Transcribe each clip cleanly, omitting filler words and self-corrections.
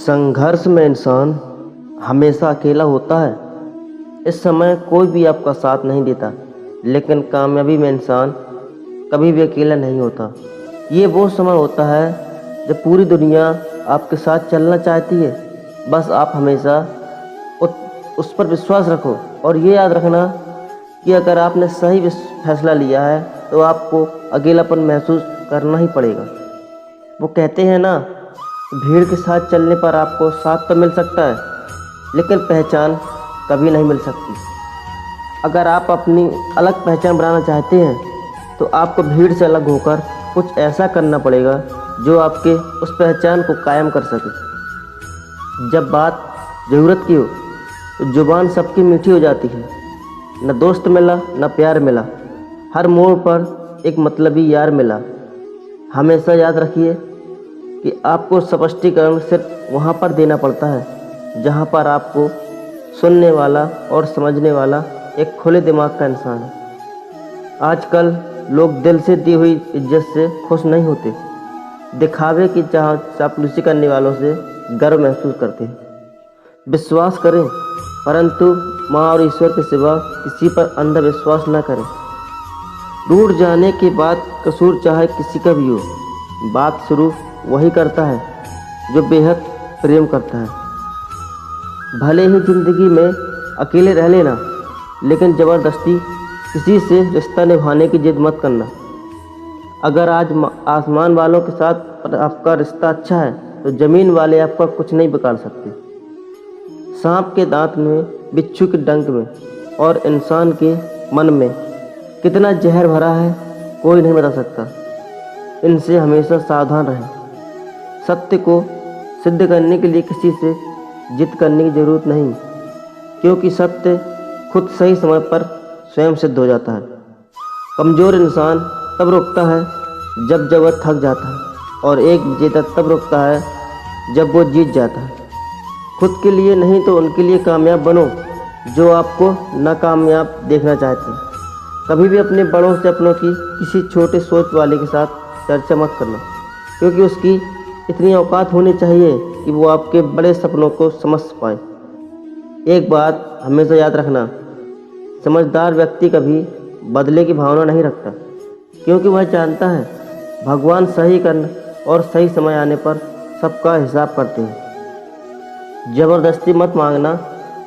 संघर्ष में इंसान हमेशा अकेला होता है। इस समय कोई भी आपका साथ नहीं देता, लेकिन कामयाबी में इंसान कभी भी अकेला नहीं होता। ये वो समय होता है जब पूरी दुनिया आपके साथ चलना चाहती है। बस आप हमेशा उस पर विश्वास रखो और ये याद रखना कि अगर आपने सही फैसला लिया है तो आपको अकेलापन महसूस करना ही पड़ेगा। वो कहते हैं ना, भीड़ के साथ चलने पर आपको साथ तो मिल सकता है, लेकिन पहचान कभी नहीं मिल सकती। अगर आप अपनी अलग पहचान बनाना चाहते हैं तो आपको भीड़ से अलग होकर कुछ ऐसा करना पड़ेगा जो आपके उस पहचान को कायम कर सके। जब बात ज़रूरत की हो तो जुबान सबकी मीठी हो जाती है। न दोस्त मिला न प्यार मिला, हर मोड़ पर एक मतलबी यार मिला। हमेशा याद रखिए कि आपको स्पष्टीकरण सिर्फ वहाँ पर देना पड़ता है जहाँ पर आपको सुनने वाला और समझने वाला एक खुले दिमाग का इंसान है। आजकल लोग दिल से दी हुई इज्जत से खुश नहीं होते, दिखावे की चापलूसी करने वालों से गर्व महसूस करते हैं। विश्वास करें, परंतु माँ और ईश्वर के सिवा किसी पर अंधविश्वास न करें। रूठ जाने के बाद कसूर चाहे किसी का भी हो, बात शुरू वही करता है जो बेहद प्रेम करता है। भले ही जिंदगी में अकेले रह लेना, लेकिन ज़बरदस्ती किसी से रिश्ता निभाने की जिद मत करना। अगर आज आसमान वालों के साथ आपका रिश्ता अच्छा है तो ज़मीन वाले आपका कुछ नहीं बिगाड़ सकते। सांप के दांत में, बिच्छू के डंक में और इंसान के मन में कितना जहर भरा है कोई नहीं बता सकता। इनसे हमेशा सावधान रहें। सत्य को सिद्ध करने के लिए किसी से जिद करने की ज़रूरत नहीं, क्योंकि सत्य खुद सही समय पर स्वयं सिद्ध हो जाता है। कमज़ोर इंसान तब रुकता है जब वह थक जाता है, और एक विजेता तब रुकता है जब वो जीत जाता है। खुद के लिए नहीं तो उनके लिए कामयाब बनो जो आपको नाकामयाब देखना चाहते हैं। कभी भी अपने बड़ों से अपनों की किसी छोटे सोच वाले के साथ चर्चा मत करना, क्योंकि उसकी इतनी औकात होनी चाहिए कि वो आपके बड़े सपनों को समझ पाए। एक बात हमेशा याद रखना, समझदार व्यक्ति कभी बदले की भावना नहीं रखता, क्योंकि वह जानता है भगवान सही करने और सही समय आने पर सबका हिसाब करते हैं। ज़बरदस्ती मत मांगना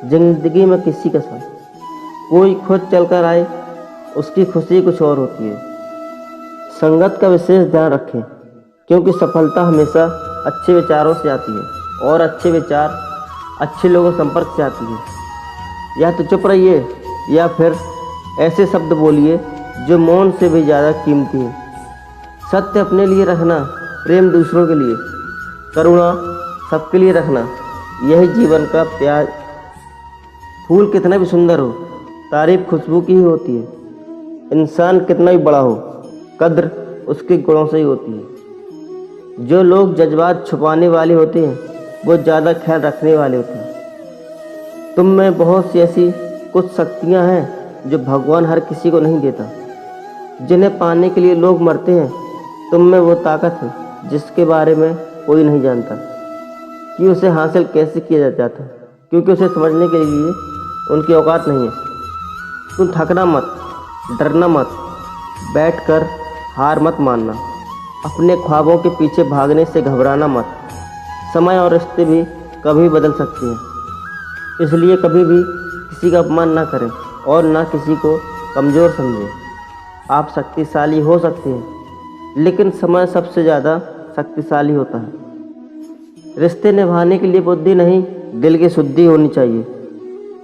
जिंदगी में किसी के साथ। कोई खुद चलकर आए, उसकी खुशी कुछ और होती है। संगत का विशेष ध्यान रखें, क्योंकि सफलता हमेशा अच्छे विचारों से आती है और अच्छे विचार अच्छे लोगों के संपर्क से आती है। या तो चुप रहिए या फिर ऐसे शब्द बोलिए जो मौन से भी ज़्यादा कीमती है। सत्य अपने लिए रखना, प्रेम दूसरों के लिए, करुणा सबके लिए रखना, यही जीवन का प्यार। फूल कितना भी सुंदर हो, तारीफ खुशबू की ही होती है। इंसान कितना भी बड़ा हो, कद्र उसके गुणों से ही होती है। जो लोग जज्बात छुपाने वाले होते हैं वो ज़्यादा ख्याल रखने वाले होते हैं। तुम में बहुत सी ऐसी कुछ शक्तियाँ हैं जो भगवान हर किसी को नहीं देता, जिन्हें पाने के लिए लोग मरते हैं। तुम में वो ताकत है जिसके बारे में कोई नहीं जानता कि उसे हासिल कैसे किया जाता है, क्योंकि उसे समझने के लिए उनकी औकात नहीं है। तुम थकना मत, डरना मत, बैठकर हार मत मानना, अपने ख्वाबों के पीछे भागने से घबराना मत। समय और रिश्ते भी कभी बदल सकते हैं, इसलिए कभी भी किसी का अपमान ना करें और ना किसी को कमज़ोर समझें। आप शक्तिशाली हो सकते हैं, लेकिन समय सबसे ज़्यादा शक्तिशाली होता है। रिश्ते निभाने के लिए बुद्धि नहीं, दिल की शुद्धि होनी चाहिए।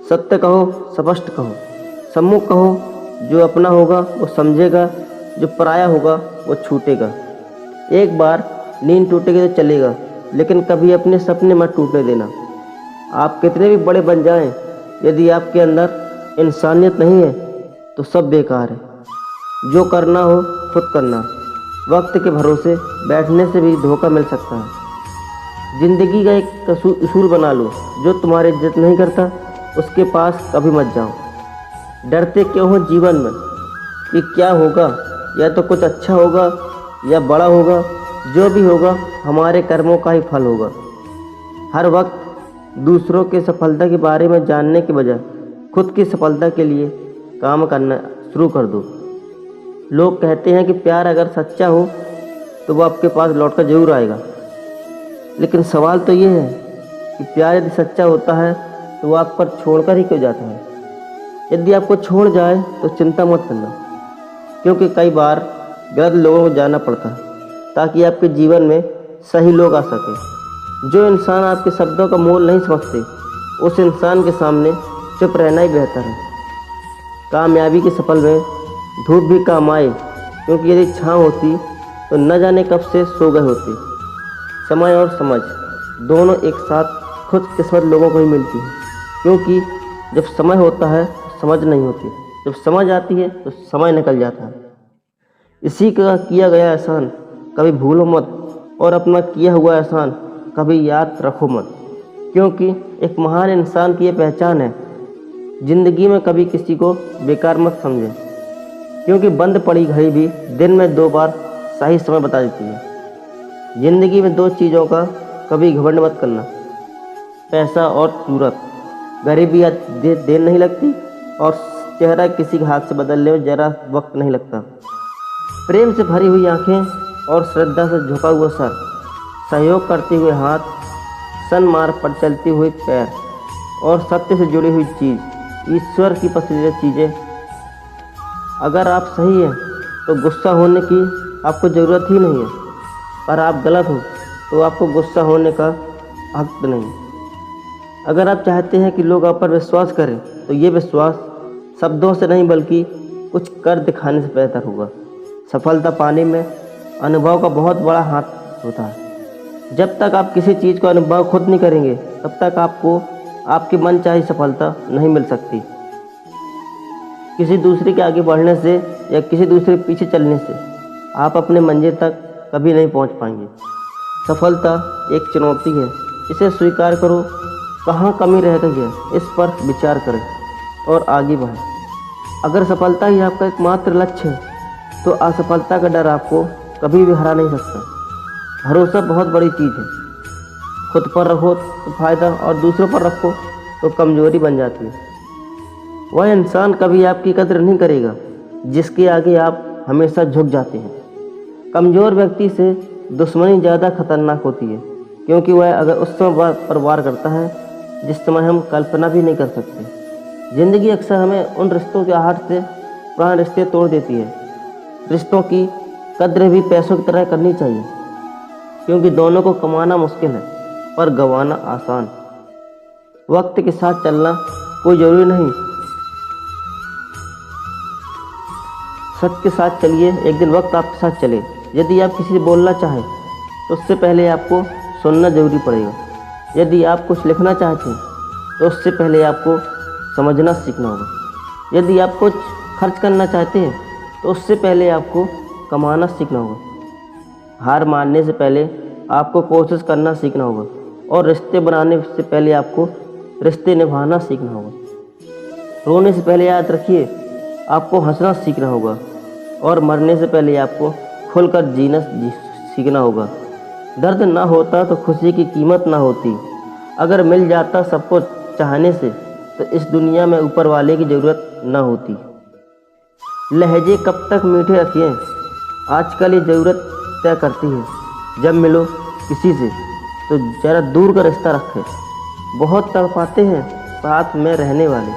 सत्य कहो, स्पष्ट कहो, सम्मुख कहो। जो अपना होगा वो समझेगा, जो पराया होगा वो छूटेगा। एक बार नींद टूटेगी तो चलेगा, लेकिन कभी अपने सपने मत टूटने देना। आप कितने भी बड़े बन जाएं, यदि आपके अंदर इंसानियत नहीं है तो सब बेकार है। जो करना हो खुद करना। वक्त के भरोसे बैठने से भी धोखा मिल सकता है। ज़िंदगी का एक उसूल बना लो, जो तुम्हारी इज्जत नहीं करता उसके पास कभी मत जाओ। डरते क्यों हो जीवन में कि क्या होगा, या तो कुछ अच्छा होगा या बड़ा होगा। जो भी होगा हमारे कर्मों का ही फल होगा। हर वक्त दूसरों के सफलता के बारे में जानने के बजाय खुद की सफलता के लिए काम करना शुरू कर दो। लोग कहते हैं कि प्यार अगर सच्चा हो तो वो आपके पास लौटकर जरूर आएगा, लेकिन सवाल तो ये है कि प्यार यदि सच्चा होता है तो वो आप पर छोड़कर ही क्यों जाता है। यदि आपको छोड़ जाए तो चिंता मत करना, क्योंकि कई बार गलत लोगों को जाना पड़ता है ताकि आपके जीवन में सही लोग आ सके। जो इंसान आपके शब्दों का मोल नहीं समझते, उस इंसान के सामने चुप रहना ही बेहतर है। कामयाबी के सफल में धूप भी काम आए, क्योंकि यदि छाँव होती तो न जाने कब से सो गए होते। समय और समझ दोनों एक साथ खुशकिस्मत लोगों को ही मिलती है, क्योंकि जब समय होता है तो समझ नहीं होती, जब समझ आती है तो समय निकल जाता है। इसी का किया गया एहसान कभी भूलो मत, और अपना किया हुआ एहसान कभी याद रखो मत, क्योंकि एक महान इंसान की ये पहचान है, जिंदगी में कभी किसी को बेकार मत समझे, क्योंकि बंद पड़ी घड़ी भी दिन में 2 बार सही समय बता देती है। जिंदगी में 2 चीज़ों का कभी घमंड मत करना, पैसा और सूरत। गरीबी देर नहीं लगती और चेहरा किसी के हाथ से बदलने में जरा वक्त नहीं लगता। प्रेम से भरी हुई आंखें और श्रद्धा से झुका हुआ सर, सहयोग करते हुए हाथ, सन्मार्ग पर चलते हुए पैर और सत्य से जुड़ी हुई चीज़ ईश्वर की पसंदीदा चीज़ें। अगर आप सही हैं तो गुस्सा होने की आपको ज़रूरत ही नहीं है, पर आप गलत हो तो आपको गुस्सा होने का हक नहीं। अगर आप चाहते हैं कि लोग आप पर विश्वास करें तो ये विश्वास शब्दों से नहीं बल्कि कुछ कर दिखाने से बेहतर होगा। सफलता पाने में अनुभव का बहुत बड़ा हाथ होता है। जब तक आप किसी चीज़ को अनुभव खुद नहीं करेंगे तब तक आपको आपकी मनचाही सफलता नहीं मिल सकती। किसी दूसरे के आगे बढ़ने से या किसी दूसरे के पीछे चलने से आप अपने मंजिल तक कभी नहीं पहुंच पाएंगे। सफलता एक चुनौती है, इसे स्वीकार करो। कहाँ कमी रह गई है इस पर विचार करें और आगे बढ़ें। अगर सफलता ही आपका एकमात्र लक्ष्य है तो असफलता का डर आपको कभी भी हरा नहीं सकता। भरोसा बहुत बड़ी चीज़ है। खुद पर रखो तो फायदा और दूसरों पर रखो तो कमजोरी बन जाती है। वह इंसान कभी आपकी कदर नहीं करेगा जिसके आगे आप हमेशा झुक जाते हैं। कमज़ोर व्यक्ति से दुश्मनी ज़्यादा खतरनाक होती है, क्योंकि वह अगर उस समय पर वार करता है जिस समय हम कल्पना भी नहीं कर सकते। ज़िंदगी अक्सर हमें उन रिश्तों के आहट से पुराने रिश्ते तोड़ देती है। रिश्तों की कद्र भी पैसों की तरह करनी चाहिए, क्योंकि दोनों को कमाना मुश्किल है पर गंवाना आसान। वक्त के साथ चलना कोई ज़रूरी नहीं, सत्य के साथ चलिए, एक दिन वक्त आपके साथ चले। यदि आप किसी से बोलना चाहें तो उससे पहले आपको सुनना जरूरी पड़ेगा। यदि आप कुछ लिखना चाहते हैं तो उससे पहले आपको समझना सीखना होगा। यदि आप कुछ खर्च करना चाहते हैं तो उससे पहले आपको कमाना सीखना होगा। हार मानने से पहले आपको कोशिश करना सीखना होगा, और रिश्ते बनाने से पहले आपको रिश्ते निभाना सीखना होगा। रोने से पहले याद रखिए आपको हंसना सीखना होगा, और मरने से पहले आपको खुलकर जीना सीखना होगा। दर्द ना होता तो खुशी की कीमत ना होती। अगर मिल जाता सबको चाहने से तो इस दुनिया में ऊपर वाले की ज़रूरत ना होती। लहजे कब तक मीठे रखिए, आजकल ये ज़रूरत तय करती है। जब मिलो किसी से तो ज़रा दूर का रिश्ता रखें। बहुत तड़पाते हैं साथ में रहने वाले।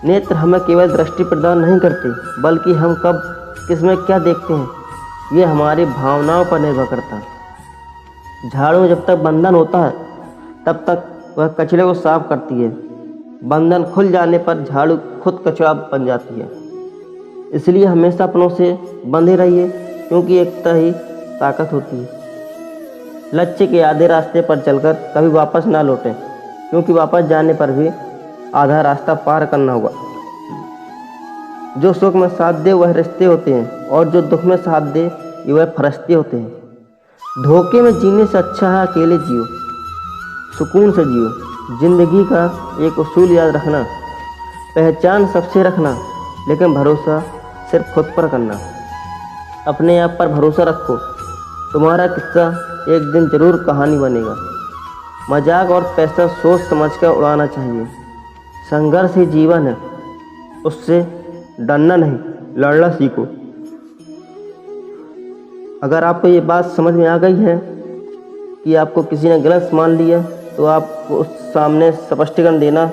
नेत्र हमें केवल दृष्टि प्रदान नहीं करते, बल्कि हम कब किसमें क्या देखते हैं ये हमारी भावनाओं पर निर्भर करता है। झाड़ू में जब तक बंधन होता है तब तक वह कचरे को साफ करती है। बंधन खुल जाने पर झाड़ू खुद कचरा बन जाती है। इसलिए हमेशा अपनों से बंधे रहिए, क्योंकि एकता ही ताकत होती है। लक्ष्य के आधे रास्ते पर चलकर कभी वापस ना लौटें, क्योंकि वापस जाने पर भी आधा रास्ता पार करना होगा। जो सुख में साथ दे वह रिश्ते होते हैं, और जो दुख में साथ दे वह फरिश्ते होते हैं। धोखे में जीने से अच्छा है अकेले जियो, सुकून से जियो। जिंदगी का एक उसूल याद रखना, पहचान सबसे रखना, लेकिन भरोसा सिर्फ खुद पर करना। अपने आप पर भरोसा रखो, तुम्हारा किस्सा एक दिन जरूर कहानी बनेगा। मजाक और पैसा सोच समझ कर उड़ाना चाहिए। संघर्ष ही जीवन है, उससे डरना नहीं, लड़ना सीखो। अगर आपको ये बात समझ में आ गई है कि आपको किसी ने गलत मान लिया, तो आपको उस सामने स्पष्टीकरण देना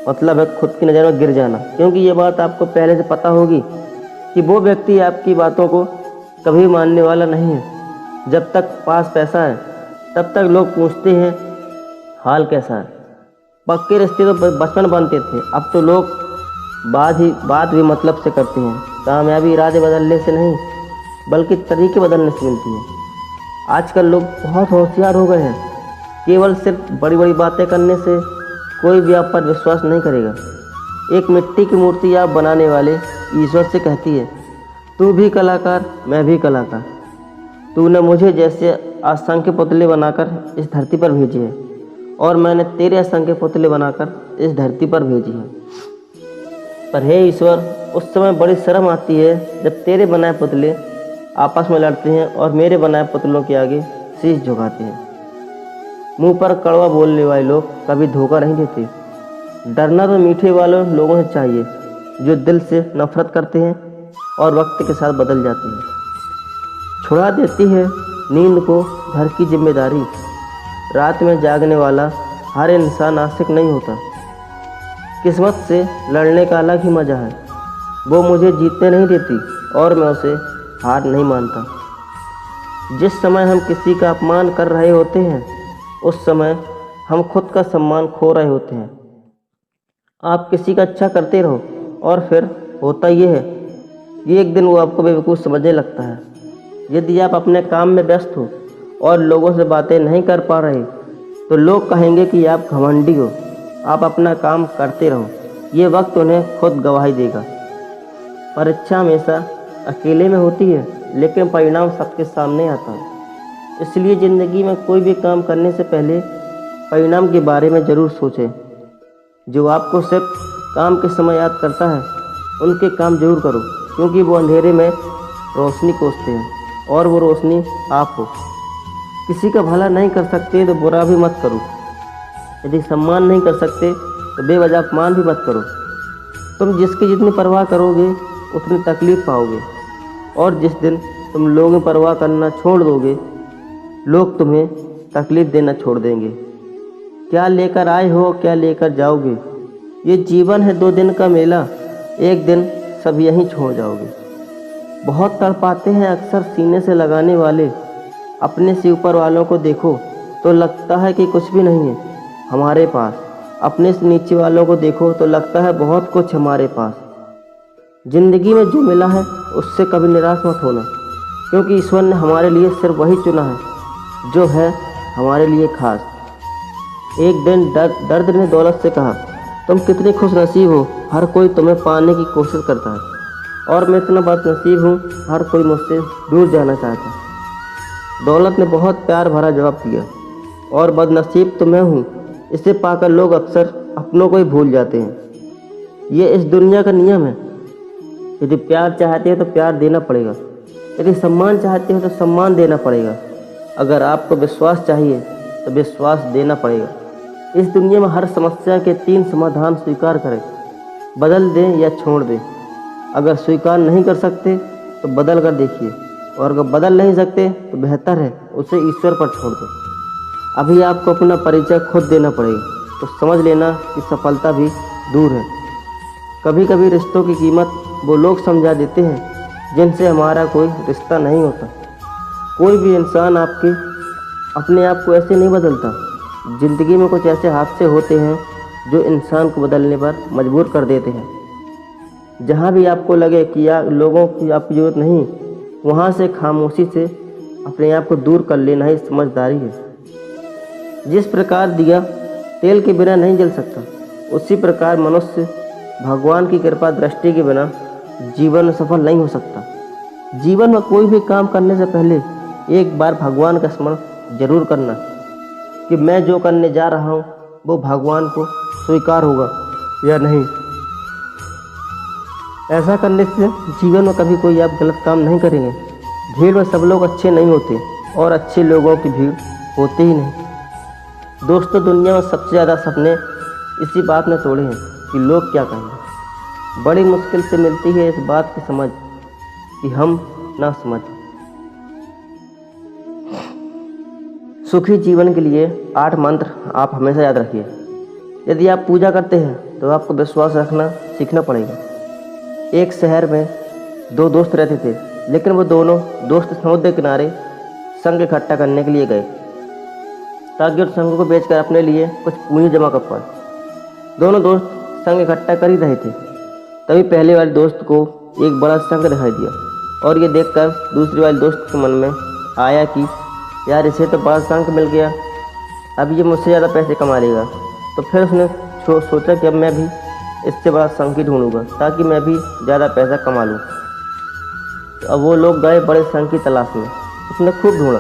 मतलब है खुद की नज़र में गिर जाना, क्योंकि ये बात आपको पहले से पता होगी कि वो व्यक्ति आपकी बातों को कभी मानने वाला नहीं है। जब तक पास पैसा है तब तक लोग पूछते हैं हाल कैसा है। पक्के रिश्ते तो बचपन बनते थे, अब तो लोग बात भी मतलब से करते हैं। कामयाबी इरादे बदलने से नहीं बल्कि तरीके बदलने से मिलती है। आजकल लोग बहुत होशियार हो गए हैं, केवल सिर्फ बड़ी बड़ी बातें करने से कोई भी आप पर विश्वास नहीं करेगा। एक मिट्टी की मूर्ति आप बनाने वाले ईश्वर से कहती है, तू भी कलाकार मैं भी कलाकार, तूने मुझे जैसे असंख्य पुतले बनाकर इस धरती पर भेजे हैं और मैंने तेरे असंख्य पुतले बनाकर इस धरती पर भेजी हैं। पर हे ईश्वर, उस समय बड़ी शर्म आती है जब तेरे बनाए पुतले आपस में लड़ते हैं और मेरे बनाए पुतलों के आगे शीश झुकाते हैं। मुंह पर कड़वा बोलने वाले लोग कभी धोखा नहीं देते। डरना तो मीठे वाले लोगों से चाहिए जो दिल से नफरत करते हैं और वक्त के साथ बदल जाते हैं। छुड़ा देती है नींद को घर की जिम्मेदारी। रात में जागने वाला हर इंसान आशिक नहीं होता। किस्मत से लड़ने का अलग ही मज़ा है। वो मुझे जीतने नहीं देती और मैं उसे हार नहीं मानता। जिस समय हम किसी का अपमान कर रहे होते हैं उस समय हम खुद का सम्मान खो रहे होते हैं। आप किसी का अच्छा करते रहो और फिर होता ये है कि एक दिन वो आपको बेवकूफ़ समझने लगता है। यदि आप अपने काम में व्यस्त हो और लोगों से बातें नहीं कर पा रहे तो लोग कहेंगे कि आप घमंडी हो। आप अपना काम करते रहो, ये वक्त उन्हें खुद गवाही देगा। परीक्षा हमेशा अकेले में होती है लेकिन परिणाम सबके सामने आता है। इसलिए ज़िंदगी में कोई भी काम करने से पहले परिणाम के बारे में ज़रूर सोचें। जो आपको सिर्फ काम के समय याद करता है उनके काम जरूर करो, क्योंकि वो अंधेरे में रोशनी खोजते हैं और वो रोशनी आप हो। किसी का भला नहीं कर सकते तो बुरा भी मत करो। यदि सम्मान नहीं कर सकते तो बेवजह अपमान भी मत करो। तुम जिसकी जितनी परवाह करोगे उतनी तकलीफ पाओगे, और जिस दिन तुम लोगों की परवाह करना छोड़ दोगे लोग तुम्हें तकलीफ देना छोड़ देंगे। क्या लेकर आए हो क्या लेकर जाओगे, ये जीवन है 2 दिन का मेला, एक दिन सब यहीं छोड़ जाओगे। बहुत तड़पाते हैं अक्सर सीने से लगाने वाले। अपने से ऊपर वालों को देखो तो लगता है कि कुछ भी नहीं है हमारे पास। अपने से नीचे वालों को देखो तो लगता है बहुत कुछ हमारे पास। ज़िंदगी में जो मिला है उससे कभी निराश मत होना, क्योंकि ईश्वर ने हमारे लिए सिर्फ वही चुना है जो है हमारे लिए खास। एक दिन दर्द ने दौलत से कहा, तुम कितने खुश नसीब हो, हर कोई तुम्हें पाने की कोशिश करता है और मैं इतना बदनसीब हूँ, हर कोई मुझसे दूर जाना चाहता है। दौलत ने बहुत प्यार भरा जवाब दिया, और बदनसीब तो मैं हूँ। इसे पाकर लोग अक्सर अपनों को ही भूल जाते हैं। ये इस दुनिया का नियम है। यदि प्यार चाहते हो तो प्यार देना पड़ेगा, यदि सम्मान चाहते हो तो सम्मान देना पड़ेगा, अगर आपको विश्वास चाहिए तो विश्वास देना पड़ेगा। इस दुनिया में हर समस्या के 3 समाधान स्वीकार करें, बदल दें या छोड़ दें। अगर स्वीकार नहीं कर सकते तो बदल कर देखिए, और अगर बदल नहीं सकते तो बेहतर है उसे ईश्वर पर छोड़ दो। अभी आपको अपना परिचय खुद देना पड़ेगा, तो समझ लेना कि सफलता भी दूर है। कभी कभी रिश्तों की कीमत वो लोग समझा देते हैं जिनसे हमारा कोई रिश्ता नहीं होता। कोई भी इंसान अपने आप को ऐसे नहीं बदलता। ज़िंदगी में कुछ ऐसे हादसे होते हैं जो इंसान को बदलने पर मजबूर कर देते हैं। जहाँ भी आपको लगे कि लोगों की आपकी ज़रूरत नहीं, वहाँ से खामोशी से अपने आप को दूर कर लेना ही समझदारी है। जिस प्रकार दिया तेल के बिना नहीं जल सकता, उसी प्रकार मनुष्य भगवान की कृपा दृष्टि के बिना जीवन में सफल नहीं हो सकता। जीवन में कोई भी काम करने से पहले एक बार भगवान का स्मरण जरूर करना कि मैं जो करने जा रहा हूँ वो भगवान को स्वीकार होगा या नहीं। ऐसा करने से जीवन में कभी कोई आप गलत काम नहीं करेंगे। भीड़ में सब लोग अच्छे नहीं होते और अच्छे लोगों की भीड़ होती ही नहीं। दोस्तों, दुनिया में सबसे ज़्यादा सपने इसी बात में तोड़े हैं कि लोग क्या कहेंगे। बड़ी मुश्किल से मिलती है इस बात की समझ कि हम ना समझ। सुखी जीवन के लिए 8 मंत्र आप हमेशा याद रखिए। यदि आप पूजा करते हैं तो आपको विश्वास रखना सीखना पड़ेगा। एक शहर में 2 दोस्त रहते थे, लेकिन वो दोनों दोस्त समुद्र किनारे संग इकट्ठा करने के लिए गए ताकि उस संघ को बेचकर अपने लिए कुछ पूंजी जमा कर पाए। दोनों दोस्त संग इकट्ठा कर ही रहे थे, तभी पहले वाले दोस्त को एक बड़ा संघ दिखाई दिया और ये देखकर दूसरे वाले दोस्त के मन में आया कि यार, इसे तो बड़ा संघ मिल गया, अब ये मुझसे ज़्यादा पैसे कमा लेगा। तो फिर उसने सोचा कि अब मैं भी इससे बड़ा संघ ही ढूंढूंगा ताकि मैं भी ज़्यादा पैसा कमा लूँ। तो अब वो लोग गए बड़े संघ की तलाश में। उसने खूब ढूंढा,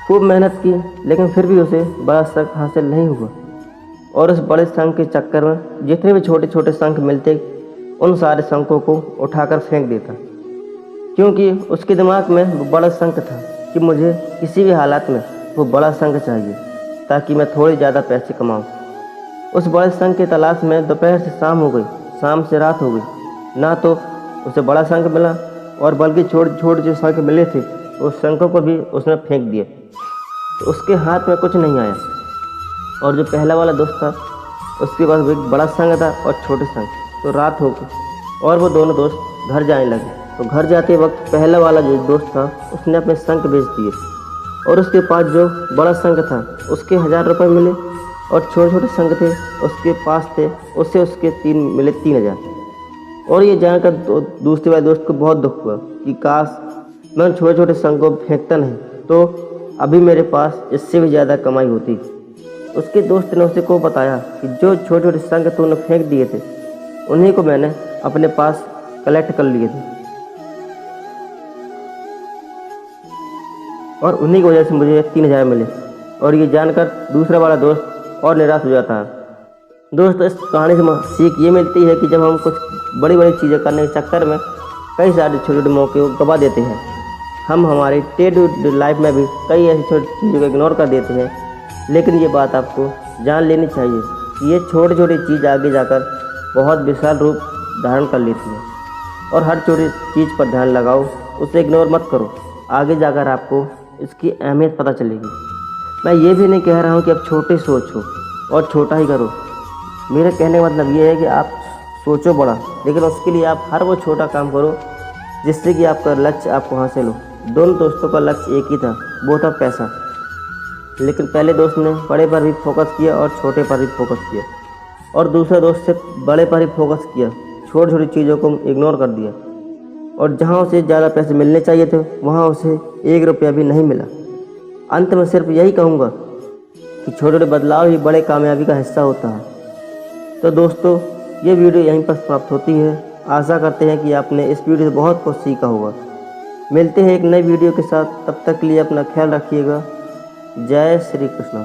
खूब मेहनत की, लेकिन फिर भी उसे बड़ा संघ हासिल नहीं हुआ। और उस बड़े संघ के चक्कर में जितने भी छोटे छोटे संघ मिलते, उन सारे संघों को उठाकर फेंक देता, क्योंकि उसके दिमाग में वो बड़ा संघ था कि मुझे किसी भी हालात में वो बड़ा संघ चाहिए ताकि मैं थोड़े ज़्यादा पैसे कमाऊँ। उस बड़े संघ की तलाश में दोपहर से शाम हो गई, शाम से रात हो गई, ना तो उसे बड़ा संघ मिला और बल्कि छोटे छोटे जो संघ मिले थे उस संघों को भी उसने फेंक दिए। तो उसके हाथ में कुछ नहीं आया। और जो पहला वाला दोस्त था उसके पास एक बड़ा संघ था और छोटे संघ। तो रात हो गई और वो दोनों दोस्त घर जाने लगे। तो घर जाते वक्त पहला वाला जो दोस्त था उसने अपने संघ बेच दिए और उसके पास जो बड़ा संघ था उसके 1000 रुपये मिले और छोटे छोटे संघ थे उसके पास थे उसके 3 मिले 3000। और ये जानकर दूसरे वाले दोस्त को बहुत दुख हुआ कि काश मैं उन छोटे छोटे संघ को फेंकता नहीं तो अभी मेरे पास इससे भी ज़्यादा कमाई होती। उसके दोस्त ने उसे को बताया कि जो छोटे छोटे संघ तूने फेंक दिए थे उन्हीं को मैंने अपने पास कलेक्ट कर लिए थे और उन्हीं की वजह से मुझे 3000 मिले। और ये जानकर दूसरा वाला दोस्त और निराश हो जाता है। दोस्तों, इस कहानी से सीख ये मिलती है कि जब हम कुछ बड़ी बड़ी चीज़ें करने के चक्कर में कई सारे छोटे छोटे मौके को गवा देते हैं, हम हमारी डे टू डे लाइफ में भी कई ऐसी छोटी चीज़ों को इग्नोर कर देते हैं। लेकिन ये बात आपको जान लेनी चाहिए कि ये छोटी छोटी चीज़ आगे जाकर बहुत विशाल रूप धारण कर लेती है। और हर छोटी चीज़ पर ध्यान लगाओ, उसे इग्नोर मत करो, आगे जाकर आपको इसकी अहमियत पता चलेगी। मैं ये भी नहीं कह रहा हूँ कि आप छोटे सोचो और छोटा ही करो। मेरे कहने का मतलब ये है कि आप सोचो बड़ा, लेकिन उसके लिए आप हर वो छोटा काम करो जिससे कि आपका लक्ष्य आपको हासिल हो। दोनों दोस्तों का लक्ष्य एक ही था, वो था पैसा। लेकिन पहले दोस्त ने बड़े पर भी फोकस किया और छोटे पर भी फोकस किया, और दूसरे दोस्त से बड़े पर ही फोकस किया, छोटी छोटी चीज़ों को इग्नोर कर दिया। और जहाँ उसे ज़्यादा पैसे मिलने चाहिए थे वहाँ उसे 1 रुपया भी नहीं मिला। अंत में सिर्फ यही कहूँगा कि छोटे छोटे बदलाव ही बड़े कामयाबी का हिस्सा होता है। तो दोस्तों, ये वीडियो यहीं पर समाप्त होती है। आशा करते हैं कि आपने इस वीडियो से बहुत कुछ सीखा होगा। मिलते हैं एक नई वीडियो के साथ, तब तक के लिए अपना ख्याल रखिएगा। जय श्री कृष्ण।